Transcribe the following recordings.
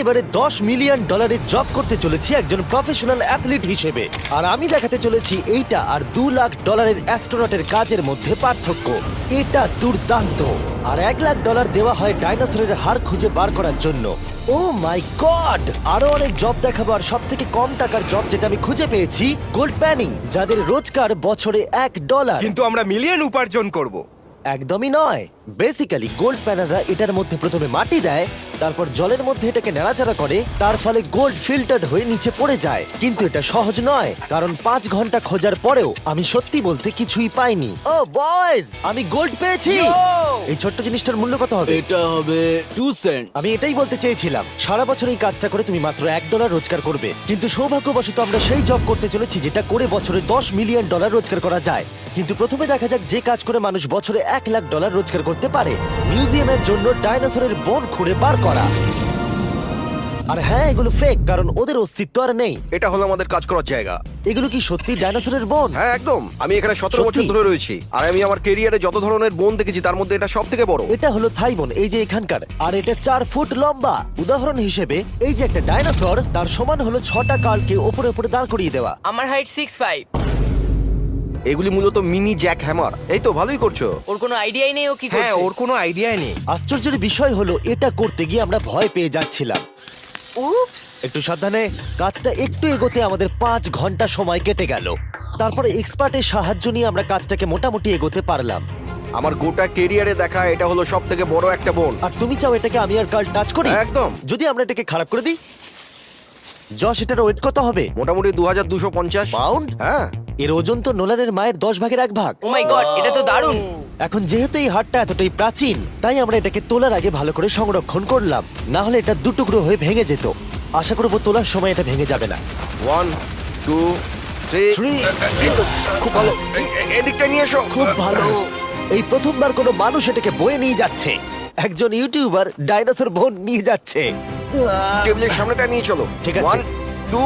এবারে $10 million job করতে চলেছি একজন প্রফেশনাল অ্যাথলিট হিসেবে। আর আমি দেখাতে চলেছি এইটা আর $2 লাখ অ্যাস্ট্রোনটের কাজের মধ্যে পার্থক্য। এটা দুর্দান্ত। আর $1 লাখ দেওয়া হয় ডাইনোসরের হাড় খুঁজে বার করার জন্য। ও মাই গড! আরো অনেক জব দেখাবো, আর সব থেকে কম টাকার জব যেটা আমি খুঁজে পেয়েছি, গোল্ড প্যানিং, যাদের রোজগার বছরে $1। কিন্তু আমরা মিলিয়ন উপার্জন করব। একদমই নয়। বেসিক্যালি গোল্ড প্যানাররা এটার মধ্যে প্রথমে মাটি দেয়, তারপর জলের মধ্যে এটাকে নাড়াচাড়া করে, তার ফলে গোল্ড ফিল্টার্ড হয়ে নিচে পড়ে যায়। কিন্তু এটা সহজ নয়, কারণ 5 ঘন্টা খোঁজার পরেও আমি সত্যি বলতে কিছুই পাইনি। ও বয়েজ, আমি গোল্ড পেয়েছি। এই ছোট্ট জিনিসটার মূল্য কত হবে? এটা হবে 2 সেন্ট। আমি এটাই বলতে চেয়েছিলাম। সারা বছর এই কাজটা করে তুমি মাত্র $1 রোজগার করবে, কিন্তু সৌভাগ্যবশত আমরা সেই জব করতে চলেছি যেটা করে বছরে $10 মিলিয়ন রোজগার করা যায়। কিন্তু প্রথমে দেখা যাক যে কাজ করে মানুষ বছরে $1 লাখ রোজগার করতে পারে। মিউজিয়ামের জন্য ডাইনোসরের বোন খুঁড়ে বার করা। আর হ্যাঁ, এগুলো ফেক, কারণ ওদের অস্তিত্ব আর নেই। এটা হলো আমাদের কাজ করার জায়গা। এগুলো কি সত্যি ডাইনোসরের বোন? হ্যাঁ একদম, আমি এখানে 17 বছর সত্যি? ধরে রয়েছি, আর আমি আমার কেরিয়ারে যত ধরনের বোন দেখেছি তার মধ্যে এটা সব থেকে বড়। এটা হলো থাই বোন, এই যে এখানকার, আর এটা 4 ফুট লম্বা। উদাহরণ হিসেবে এই যে একটা ডাইনোসর, তার সমান হলো 6টা কালকে ওপরে ওপরে দাঁড় করিয়ে দেওয়া। আমার হাইট 6'5". এগুলি মূলত মিনি জ্যাক হ্যামার। এই তো ভালোই করছো। ওর কোনো আইডিয়াই নেই ও কি হ্যাঁ, করছে। ওর কোনো আইডিয়াই নেই। আশ্চর্যের বিষয় হলো এটা করতে গিয়ে আমরা ভয় পেয়ে যাচ্ছিলাম। উপস। একটু সাবধানে। কাজটা একটু এগোতে আমাদের 5 ঘন্টা সময় কেটে গেল। তারপরে এক্সপার্টের সাহায্য নিয়ে আমরা কাজটাকে মোটামুটি এগোতে পারলাম। আমার গোটা কেরিয়ারে দেখা এটা হলো সব থেকে বড় একটা বোন। আর তুমি চাও এটাকে আমি আর কাল টাচ করি? একদম। যদি আমরা এটাকে খারাপ করে দিই? যশ, এটার ওয়েট কত হবে? মোটামুটি 2250 পাউন্ড? হ্যাঁ। এর ওজন তো নোলানের মায়ের 10 ভাগের 1 ভাগ। ও মাই গড, এটা তো দারুণ। এখন যেহেতু এই হাটটা এতটাই প্রাচীন, তাই আমরা এটাকে তোলার আগে ভালো করে সংরক্ষণ করলাম, না হলে এটা দুটুকরো হয়ে ভেঙে যেত। আশা করবো তোলার সময় এটা ভেঙে যাবে না। 1 2 3 Three. খুব ভালো। এদিকটা নিয়ে এসো। খুব ভালো। এই প্রথমবার কোনো মানুষ এটাকে বয়ে নিয়ে যাচ্ছে। একজন ইউটিউবার ডাইনোসর বোন নিয়ে যাচ্ছে। টেবিলের সামনেটা নিয়ে চলো। ঠিক আছে। 1 2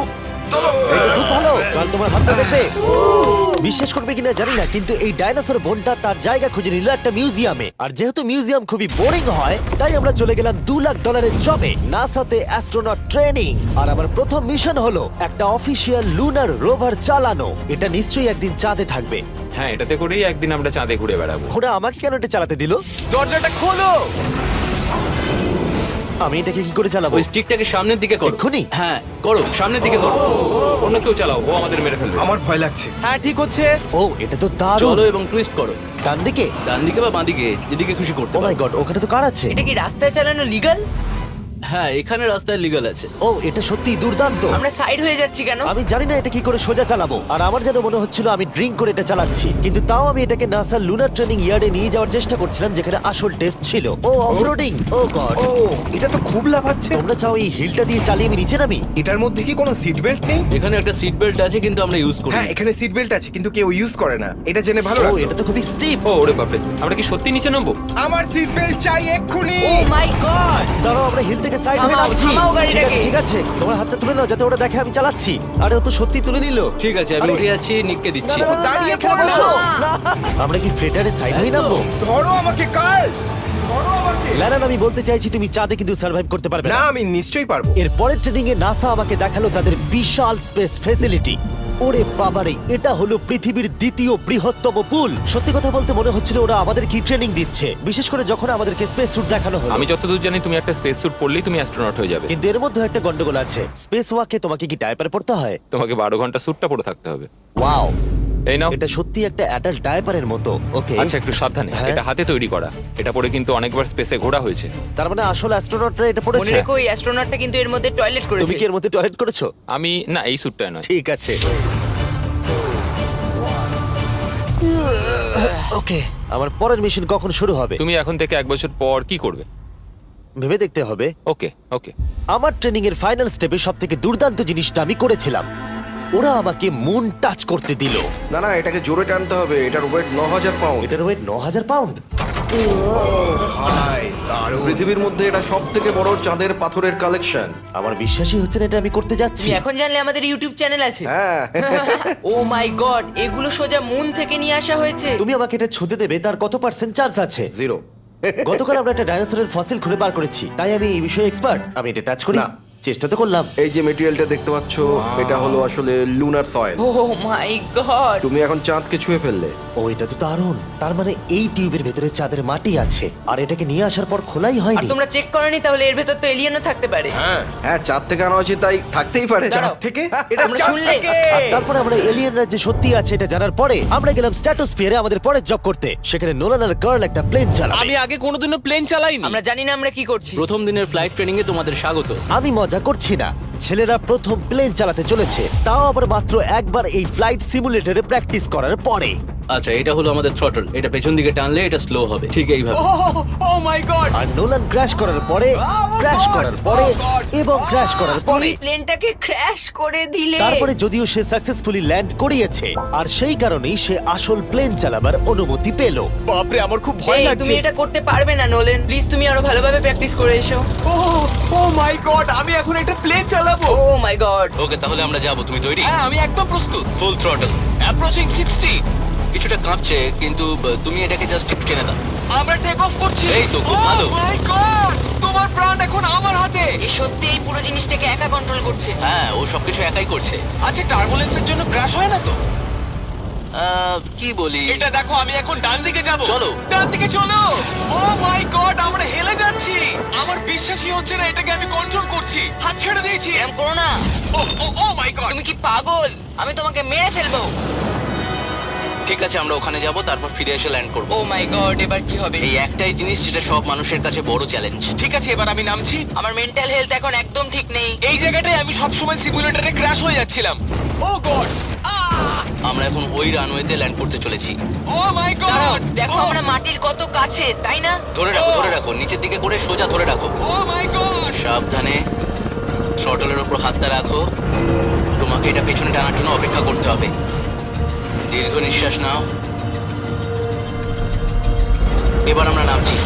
চলো। এই তো খুব ভালো। কাল তোমার হাতটা দেখবে। বিশ্বাস করবে কিনা জানি না, কিন্তু এই ডাইনোসর বোনটা তার জায়গা খুঁজে নিল একটা মিউজিয়ামে। আর যেহেতু মিউজিয়াম খুবই বোরিং হয়, তাই আমরা চলে গেলাম $2 লাখ জবে, নাসাতে অ্যাস্ট্রোনট ট্রেনিং। আর আমার প্রথম মিশন হলো একটা অফিসিয়াল লুনার রোভার চালানো। এটা নিশ্চয়ই একদিন চাঁদে থাকবে। হ্যাঁ, এটাতে করেই একদিন আমরা চাঁদে ঘুরে বেড়াবো। ওরা আমাকে কেন এটা চালাতে দিল? দরজাটা খোলো। আমি এটাকে কি করে চালাবো? ওই স্টিকটাকে সামনের দিকে করো। এক্ষুনি? হ্যাঁ, করো, সামনের দিকে করো। অন্য কেউ চালাও, ও আমাদের মেরে ফেলবে। আমার ভয় লাগছে। হ্যাঁ, ঠিক হচ্ছে। ও, এটা তো দারুণ। চলো এবং টুইস্ট করো। ডান দিকে? ডান দিকে বা বাঁ দিকে, যেদিকে খুশি করতে ও মাই পারো। গড, ওখানে তো কার আছে? এটা কি রাস্তায় চালানো লিগ্যাল? হ্যাঁ, এখানে রাস্তায় লিগ্যাল আছে। ও, এটা সত্যি দুর্দান্ত। আমরা সাইড হয়ে যাচ্ছি কেন? আমি জানি না এটা কি করে সোজা চালাবো, আর আমার যেন মনে হচ্ছিল আমি ড্রিঙ্ক করে এটা চালাচ্ছি। কিন্তু তাও আমি এটাকে নাসার লুনার ট্রেনিং ইয়ার্ডে নিয়ে যাওয়ার চেষ্টা করছিলাম, যেখানে আসল টেস্ট ছিল। ও, অফরোডিং। ও গড। ও, এটা তো খুব লাফাচ্ছে। তোমরা চাও এই হিলটা দিয়ে চালিয়ে আমি নিচে নামি? এটার মধ্যে কি কোনো সিট বেল্ট নেই? এখানে একটা সিট বেল্ট আছে, কিন্তু আমরা ইউজ করি না। হ্যাঁ, এখানে সিট বেল্ট আছে, কিন্তু কেউ ইউজ করে না। এটা জেনে ভালো ও, লাগলো। এটা তো খুবই স্টিপ। ও ওরে বাপরে, আমরা কি সত্যি নিচে নামবো? আমার সিট বেল্ট চাই এক্ষুনি। ও মাই গড। দাঁড়াও, আমরা হিল থেকে সাইড হয়ে থামাও, নামছি। থামাও গাড়িটাকে। ঠিক আছে, তোমার হাতটা তুলে নাও যাতে ওরা দেখে আমি চালাচ্ছি। আরে ও তো সত্যি তুলে নিল। ঠিক আছে, আমি আরে- উঠে যাচ্ছি, নিককে না, দিচ্ছি। না, না, না, দাঁড়িয়ে এখানে পড়ো। বসো। না। আমরা কি ফ্রেটারে সাইড হয়ে নামবো? ধরো আমাকে কাল। ধরো আমাকে। ল্যারান, আমি বলতে চাইছি তুমি চাঁদে কিন্তু সার্ভাইভ করতে পারবে না, না। আমি নিশ্চয়ই পারবো। এর পরের ট্রেনিং এ নাসা আমাকে দেখালো তাদের বিশাল স্পেস ফেসিলিটি। ওরে বাবারে, এটা হলো পৃথিবীর দ্বিতীয় বৃহত্তম পুল। সত্যি কথা বলতে মনে হচ্ছিল ওরা আমাদের কি ট্রেনিং দিচ্ছে, বিশেষ করে যখন আমাদেরকে স্পেস স্যুট দেখানো হলো। আমি যতদূর জানি তুমি একটা স্পেস স্যুট পরলেই তুমি অ্যাস্ট্রোনট হয়ে যাবে। কিন্তু এর মধ্যে একটা গন্ডগোল আছে। স্পেস ওয়াকে তোমাকে কি ডায়পার পড়তে হয়? তোমাকে 12 ঘন্টা স্যুটটা পরে থাকতে হবে। ওয়াও, এই নাও। এটা সত্যি একটা অ্যাডাল্ট ডায়পারের মতো। ওকে, আচ্ছা, একটু সাবধানে। হ্যাঁ। এটা হাতে তৈরি করা। এটা পরে কিন্তু অনেকবার স্পেসে ঘোরা হয়েছে। তার মানে আসল অ্যাস্ট্রোনটরা এটা মনে পড়েছে। রেখো, ওই অ্যাস্ট্রোনটটা কিন্তু এর মধ্যে টয়লেট তুমি করেছে। কি এর মধ্যে টয়লেট করেছো? আমি না, এই স্যুটটা নয়। ঠিক আছে। ওকে, আমার পরের মিশন কখন শুরু হবে তুমি এখন থেকে 1 বছর পর কি করবে? ভেবে দেখতে হবে। ওকে ওকে। আমার ট্রেনিং এর ফাইনাল স্টেপে সবথেকে দুর্দান্ত জিনিসটা আমি করেছিলাম। ওরা আমাকে মুন টাচ করতে দিল। না না, এটাকে জোরে টানতে হবে। এটার ওয়েট 9000 পাউন্ড। এটার ওয়েট 9000 পাউন্ড। ভাই, দারুণ। পৃথিবীর মধ্যে এটা সব থেকে বড় চাঁদের পাথরের কালেকশন। আমার বিশ্বাসই হচ্ছে না এটা আমি করতে যাচ্ছি। তুমি এখন জানলে আমাদের ইউটিউব চ্যানেল আছে। হ্যাঁ। ও মাই গড, এগুলো সোজা মুন থেকে নিয়ে আসা হয়েছে। তুমি আমাকে এটা ছুঁতে দেবে, তার কত পার্সেন্ট চার্জ আছে? 0। গতকাল আমরা একটা ডাইনোসরের ফসিল খুঁজে বার করেছি, তাই আমি এই বিষয়ে এক্সপার্ট। আমি এটা টাচ করি। না। চেষ্টা তো করলাম। এই যে মেটেরিয়ালটা দেখতে পাচ্ছ, এটা হলো আসলে লুনার সয়েল। ও মাই গড তুমি এখন চাঁদকে ছুঁয়ে ফেললে। ও এটা তো দারুণ। তার মানে এই টিউবের ভেতরে চাঁদের মাটি আছে আর এটাকে নিয়ে আসার পর খোলাই আর হয়নি। তোমরা চেক করনি তাহলে এর ভেতর তো এলিয়েনও থাকতে পারে হ্যাঁ, চাঁদ থেকে আনা হয়েছে তাই থাকতেই পারে। দাঁড়াও। থেকে এটা আমরা চাঁদ শুনলে? থেকে। আর তারপরে আমরা এলিয়েনরা যে সত্যি আছে এটা জানার পরে আমরা গেলাম স্ট্র্যাটোস্ফিয়ারে আমাদের পরের জব করতে। সেখানে নোলান আর গার্ল একটা প্লেন চালাবে। আমি আগে কোনোদিনও প্লেন চালাইনি। আমরা জানি না আমরা কি করছি প্রথম দিনের ফ্লাইট ট্রেনিং এ তোমাদের স্বাগত। আমি মজা করছি না, ছেলেরা প্রথম প্লেন চালাতে চলেছে, তাও আবার মাত্র একবার এই ফ্লাইট সিমুলেটরে প্র্যাকটিস করার পরে। আচ্ছা, এটা হলো আমাদের থ্রটল। এটা পেছন দিকে টানলে এটা স্লো হবে, ঠিক এইভাবে। ও মাই গড। আর নোলান ক্র্যাশ করার পরে, ক্র্যাশ করার পরে এবং ক্র্যাশ করার পরে, প্লেনটাকে ক্র্যাশ করে দিলে তারপরে যদিও সে সাকসেসফুলি ল্যান্ড করিয়েছে আর সেই কারণেই সে আসল প্লেন চালাবার অনুমতি পেল। বাপরে, আমার খুব ভয় এই, লাগছে। তুমি এটা করতে পারবে না নোলেন, প্লিজ তুমি আরো ভালোভাবে প্র্যাকটিস করে এসো। ও মাই গড, আমি এখন একটা প্লেন চালাবো। ও মাই গড ওকে, তাহলে আমরা যাবো। তুমি তৈরি? হ্যাঁ, আমি একদম প্রস্তুত। Full throttle, approaching 60। কিছুটা কাঁপছে, কিন্তু তুমি এটাকে জাস্ট একটু টেনে দাও। আমরা টেক অফ করছি। এই তো, খুব ভালো। ও মাই গড, তোমার প্রাণ এখন আমার হাতে। এ সত্যি এই পুরো জিনিসটাকে একা কন্ট্রোল করছে। হ্যাঁ, ও সবকিছু একাই করছে। আচ্ছা, টার্বুলেন্সের জন্য ক্র্যাশ হয় না তো? কি বলি? এটা দেখো, আমি এখন ডান দিকে যাব। চলো। ডান দিকে চলো। ও মাই গড, আমরা হেলে যাচ্ছি। আমার বিশ্বাসই হচ্ছে না এটাকে আমি কন্ট্রোল করছি। হাত ছেড়ে দিয়েছি। এরম করো না, ও মাই গড। তুমি কি পাগল? আমি তোমাকে মেরে ফেলবো। ঠিক আছে, আমরা ওখানে যাব, তারপর ফিরে এসে ল্যান্ড করব। ও মাই গড, এবার কি হবে? এই একটাই জিনিস যেটা সব মানুষের কাছে বড় চ্যালেঞ্জ। ঠিক আছে, এবার আমি নামছি। আমার মেন্টাল হেলথ এখন একদম ঠিক নেই। এই জায়গাটায় আমি সব সময় সিমুলেটরে ক্র্যাশ হয়ে যাচ্ছিলাম। ও গড। আমরা এখন ওই রানওয়েতে ল্যান্ড করতে চলেছি। ও মাই দাঁড়াও, গড। দেখো আমরা মাটির কত কাছে, তাই না? ধরে রাখো, ধরে রাখো, নিচের দিকে করে সোজা ধরে রাখো। ও মাই গড। সাবধানে থ্রটলের উপর হাতটা রাখো। তোমাকে এটা পেছনে টানার জন্য অপেক্ষা করতে হবে। দীর্ঘ নিঃশ্বাস নাও। এবার আমরা নামছি।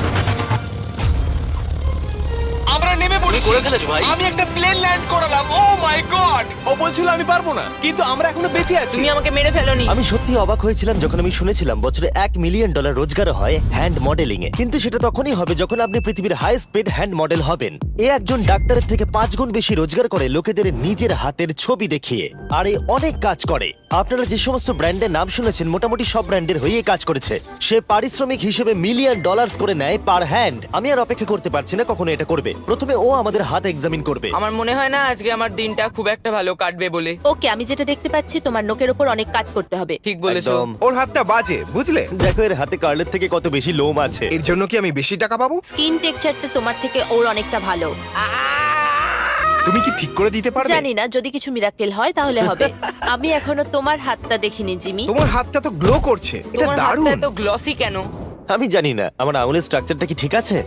আমরা নেমে পড়েছি। করে ফেলেছো ভাই। আমি একটা প্লেন ল্যান্ড করালাম। ও মাই গড। ও বলছিল আমি পারবো না, কিন্তু আমরা এখনো বেঁচে আছি। তুমি আমাকে মেরে ফেলোনি। আমি সত্যি অবাক হয়েছিলাম যখন আমি শুনেছিলাম বছরে $1 মিলিয়ন রোজগার হয় হ্যান্ড মডেলিং এ। কিন্তু সেটা তখনই হবে যখন আপনি পৃথিবীর হাইস্ট পেড হ্যান্ড মডেল হবেন। এ একজন ডাক্তারের থেকে 5 গুণ বেশি রোজগার করে লোকেদের নিজের হাতের ছবি দেখিয়ে। আর এ অনেক কাজ করে। আপনারা যে সমস্ত ব্র্যান্ডের নাম শুনেছেন মোটামুটি সব ব্র্যান্ডের হয়েই কাজ করেছে। সে পারিশ্রমিক হিসেবে $1 মিলিয়ন করে নেয় পার হ্যান্ড। আমি আর অপেক্ষা করতে পারছি না কখনো এটা করবে। প্রথমে ও আমাদের হাত এক্সামিন করবে। আমার মনে হয় না আজকে আমার দিনটা খুব একটা ভালো কাটবে বলে। ওকে, আমি যেটা দেখতে পাচ্ছি তোমার নোকের উপর অনেক কাজ করতে হবে। ঠিক বলেছো। একদম। ওর হাতটা বাজে, বুঝলে? দেখো এর হাতে কার্লের থেকে কত বেশি লোম আছে। এর জন্য কি আমি বেশি টাকা পাবো? স্কিন টেক্সচারটা তোমার থেকে ওর অনেকটা ভালো। তুমি কি ঠিক করে দিতে পারবে? জানি না, যদি কিছু মিরাকেল হয় তাহলে হবে। আমি এখনো তোমার হাতটা দেখিনি জিমি। তোমার হাতটা তো গ্লো করছে। এটা তোমার দারুণ। হাতটা এত গ্লসি কেন? আমি জানি না আমার আঙুলের স্ট্রাকচারটা কি ঠিক আছে।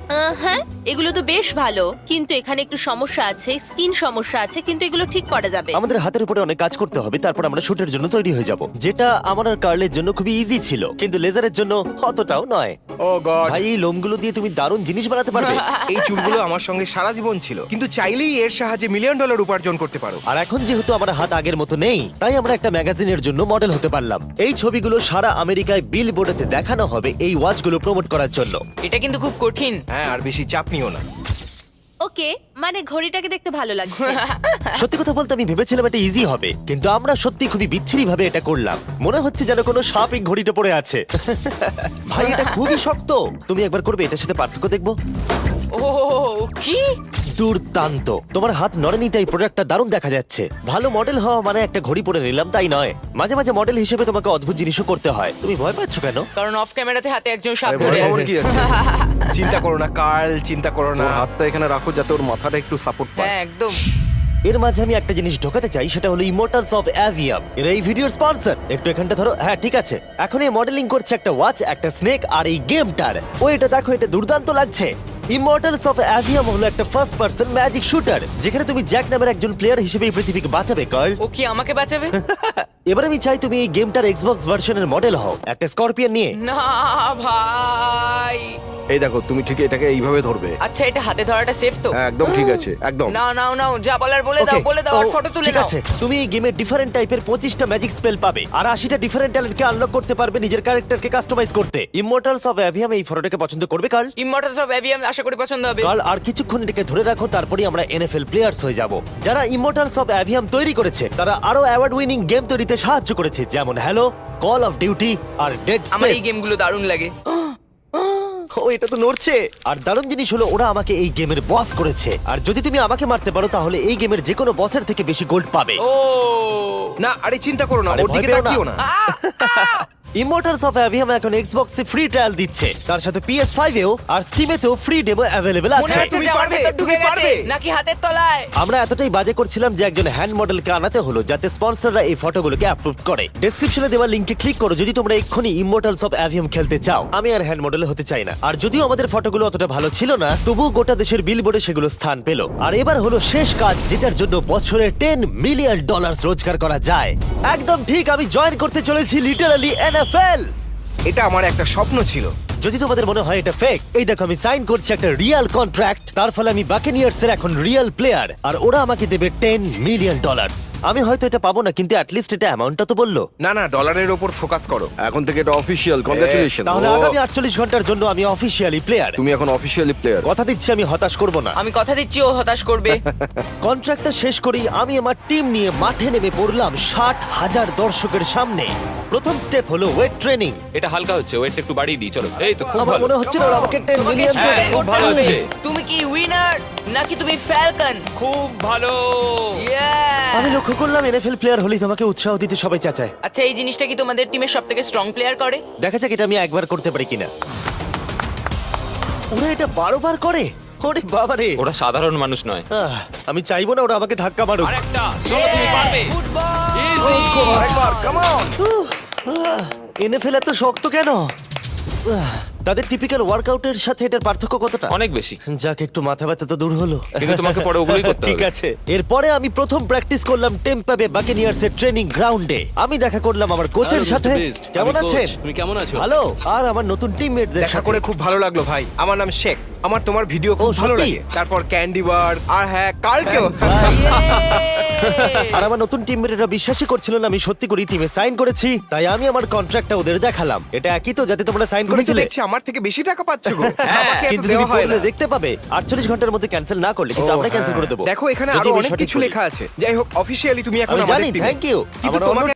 হ্যাঁ, এগুলো তো বেশ ভালো, কিন্তু এখানে একটু সমস্যা আছে, স্কিন সমস্যা আছে, কিন্তু এগুলো ঠিক করা যাবে। আমাদের হাতের উপরে অনেক কাজ করতে হবে, তারপর আমরা শুটের জন্য তৈরি হয়ে যাব, যেটা আমার আর কার্লের জন্য খুবই ইজি ছিল, কিন্তু লেজারের জন্য অতটাও নয়। ও গড। ভাই এই লোমগুলো দিয়ে তুমি দারুণ জিনিস বানাতে পারবে। এই চুলগুলো আমার সঙ্গে সারা জীবন ছিল, কিন্তু চাইলেই এর সাহায্যে $1 মিলিয়ন উপার্জন করতে পারো। আর এখন যেহেতু আমার হাত আগের মতো নেই, তাই আমরা একটা ম্যাগাজিনের জন্য মডেল হতে পারলাম। এই ছবিগুলো সারা আমেরিকায় বিলবোর্ডেতে দেখানো হবে এই ওয়াচগুলো প্রমোট করার জন্য। এটা কিন্তু খুব কঠিন। হ্যাঁ, আর বেশি চাপ নিও না। ওকে, মানে ঘড়িটাকে দেখতে ভালো লাগছে। সত্যি কথা বলতে আমি ভেবেছিলাম এটা ইজি হবে, কিন্তু আমরা সত্যি খুবই বিচ্ছিরি ভাবে এটা করলাম। মনে হচ্ছে যেন কোনো সাপ এই ঘড়িটা পড়ে আছে। ভাই এটা খুবই শক্ত। তুমি একবার করবে, এটার সাথে পার্থক্য দেখবো। ও কি দুর্দান্ত। তোমার হাত নড়েনি তাই প্রোডাক্টটা দারুণ দেখা যাচ্ছে। ভালো মডেল হওয়া মানে একটা ঘড়ি পরে নিলাম তাই নয়, মাঝে মাঝে মডেল হিসেবে তোমাকে অদ্ভুত জিনিসও করতে হয়। তুমি ভয় পাচ্ছ কেন? কারণ অফ ক্যামেরাতে হাতে একজন সাপ আরে ধরে ভয় পাওয়ার আছে। কি আছে? চিন্তা করো না কার্ল, চিন্তা করো না। ওর হাতটা এখানে রাখো যাতে ওর মাথাটা একটু সাপোর্ট পায়। হ্যাঁ একদম। এর মাঝে আমি একটা জিনিস ঢোকাতে চাই, সেটা হলো ইমোর্টালস অফ অ্যাভিয়াম। এর এই ভিডিওর স্পন্সর। একটু এখানটা ধরো। হ্যাঁ ঠিক আছে। এখন এই মডেলিং করছে একটা ওয়াচ, একটা স্নেক আর এই গেমটার। ও এটা দেখো, এটা দুর্দান্ত লাগছে। ইমর্টালস অফ অ্যাভিয়াম হলো একটা ফার্স্ট পার্সন ম্যাজিক শুটার, যেখানে তুমি জ্যাক নামের একজন প্লেয়ার হিসেবে এই পৃথিবীকে বাঁচাবে গার্ল। ও কি আমাকে বাঁচাবে? এবার আমি চাই তুমি এই গেমটার এক্সবক্স ভার্সনের মডেল হও, একটা স্করপিয়ন নিয়ে। না ভাই, এই দেখো তুমি ঠিক এটাকে এইভাবে ধরবে। আচ্ছা এটা হাতে ধরাটা সেফ তো? হ্যাঁ, একদম ঠিক আছে, একদম। নাও নাও নাও, যা বলার বলে দাও, Okay, বলে দাও, আর তো ফটো তুলে ঠিক নাও। আছে, তুমি এই গেমে ডিফারেন্ট টাইপের 25টা ম্যাজিক স্পেল পাবে আর 80টা ডিফারেন্ট ট্যালেন্টকে আনলক করতে পারবে নিজের ক্যারেক্টারকে কাস্টমাইজ করতে। ইমমর্টালস অফ অ্যাভিয়াম এই ফটোটাকে পছন্দ করবে কার্ল? ইমমর্টালস অফ অ্যাভিয়াম আশা করি পছন্দ হবে। কার্ল, আর কিছুক্ষণ এটাকে ধরে রাখো, তারপরেই আমরা এনএফএল প্লেয়ার্স হয়ে যাব। যারা ইমমর্টালস অফ অ্যাভিয়াম তৈরি করেছে তারা আরো অ্যাওয়ার্ড উইনিং গেম তৈরিতে সাহায্য করেছে, যেমন হ্যালো, কল অফ ডিউটি আর ডেড আমার এই স্পেস। গেমগুলো দারুণ লাগে। ও, এটা তো নড়ছে। আর দারুণ জিনিস হলো ওরা আমাকে এই গেমের বস করেছে, আর যদি তুমি আমাকে মারতে পারো তাহলে এই গেমের যে কোনো বসের থেকে বেশি গোল্ড পাবে। ও না আরে চিন্তা করো না, আরে ওর ভয় দিকে পেও না। তাকিও না। ইমমর্টালস অফ অ্যাভিয়াম এখন এক্সবক্সে ফ্রি ট্রায়াল দিচ্ছে, তার সাথে PS5 এও আর স্টিমেতেও ফ্রি ডেমো অ্যাভেলেবল মনে আছে। হচ্ছে তুমি যে আমার পারবে, ভেতর ঢুকে তুমি পারবে। গেছে নাকি হাতের তলায়। আমরা এতটাই বাজে করছিলাম যে একজন হ্যান্ড মডেলকে আনাতে হলো যাতে স্পন্সররা এই ফটোগুলোকে অ্যাপ্রুভ করে। ডেসক্রিপশনে দেওয়া লিংকে ক্লিক করো যদি তোমরা এক্ষুনি ইমমর্টালস অফ অ্যাভিয়াম খেলতে চাও। আমি আর হ্যান্ড মডেল হতে চাই না, আর যদিও আমাদের ফটোগুলো অতটা ভালো ছিল না তবুও গোটা দেশের বিলবোর্ডে সেগুলো স্থান পেল। আর এবার হলো শেষ কাজ, যেটার জন্য বছরে $10 মিলিয়ন রোজগার করা যায়। একদম ঠিক, আমি জয়েন করতে চলেছি লিটারালি NFL। এটা আমার একটা স্বপ্ন ছিল। যদি তোমাদের মনে হয় এটা ফেক, এই দেখো আমি সাইন করছি একটা রিয়েল কন্ট্রাক্ট, তার ফলে আমি বাকেনিয়ার্সের এখন রিয়েল প্লেয়ার আর ওরা আমাকে দেবে $10 মিলিয়ন। আমি হয়তো এটা পাবো না, কিন্তু অ্যাটলিস্ট এটা অ্যামাউন্টটা তো বললো। না না, ডলারের ওপর ফোকাস করো। এখন থেকে এটা অফিসিয়াল, কংগ্রাচুলেশন। তাহলে আগামী 48 ঘন্টার জন্য আমি অফিসিয়ালি প্লেয়ার। তুমি এখন অফিসিয়ালি প্লেয়ার। কথা দিচ্ছি আমি হতাশ করব না। আমি কথা দিচ্ছি ও হতাশ করবে। কন্ট্রাক্টটা শেষ করেই আমি আমার টিম নিয়ে মাঠে নেমে পড়লাম 60,000 দর্শকের সামনে। প্রথম স্টেপ হলো ওয়েট ট্রেনিং। এটা হালকা হচ্ছে, ওয়েট একটু বাড়িয়ে দিই চলো। এই তো খুব আমার ভালো। মনে হচ্ছিল ওরা আমাকে 10 তোমাকে মিলিয়ন স্টার্ট দেবে। খুব করতে ভালো হবে। হচ্ছে। তুমি কি উইনার নাকি তুমি ফ্যালকন? খুব ভালো। আমি লক্ষ্য করলাম NFL প্লেয়ার হলেই তোমাকে উৎসাহ দিতে সবাই চাচায়। আচ্ছা এই জিনিসটা কি তোমাদের টিমের সবথেকে স্ট্রং প্লেয়ার করে? দেখা যাক এটা আমি একবার করতে পারি কিনা। ওরা এটা 12 বার করে? ওরে বাবা রে। ওরা সাধারণ মানুষ নয়। আমি চাইবো না ওরা আমাকে ধাক্কা মারুক। আরেকটা, চলো তুমি পারবে। ফুটবল। Easy! আরেকবার, কাম অন। NFL এত শক্ত কেন? তাদের টিপিক্যাল ওয়ার্কআউটের সাথে এটার পার্থক্য কতটা? অনেক বেশি। যাক, একটু মাথা ব্যথা তো দূর হলো। কিন্তু তোমাকে পরে ওগুলোই করতে ঠিক হবে। আছে। এরপরে আমি প্রথম প্র্যাকটিস করলাম টেম্পা বে বাকেনিয়ার্সের ট্রেনিং গ্রাউন্ডে। আমি দেখা করলাম আমার কোচের সাথে। কেমন আছেন? তুমি কেমন আছো? ভালো। আর আমার নতুন টিমমেটদের দেখা সাথে করে খুব ভালো লাগলো ভাই। আমার নাম শেখ। আমার তোমার ভিডিও খুব ও, ভালো সত্যি? লাগে। তারপর ক্যান্ডি বার আর হ্যাঁ কালকেও। আর আমার নতুন টিমমেটরা বিশ্বাসই করছিল না আমি সত্যি করে টিমে সাইন করেছি, তাই আমি আমার কন্ট্রাক্টটা ওদের দেখালাম। এটা একই তো যাতে তোমরা সাইন তুমি তো করেছিলে? দেখছি আমার থেকে বেশি টাকা পাচ্ছ গো। আমাকে এত কিন্তু তুমি দেওয়া হয় পড়লে না। দেখতে পাবে 48 ঘন্টার মধ্যে ক্যান্সেল না করলে কিন্তু ও, আমরা ক্যান্সেল হ্যাঁ। করে দেবো। দেখো এখানে যদি আরো আমি অনেক সঠিক কিছু বলি। লেখা আছে। যাই হোক অফিসিয়ালি তুমি এখন আমি আমাদের জানি, টিমে। Thank you. কিন্তু আমার তোমাকে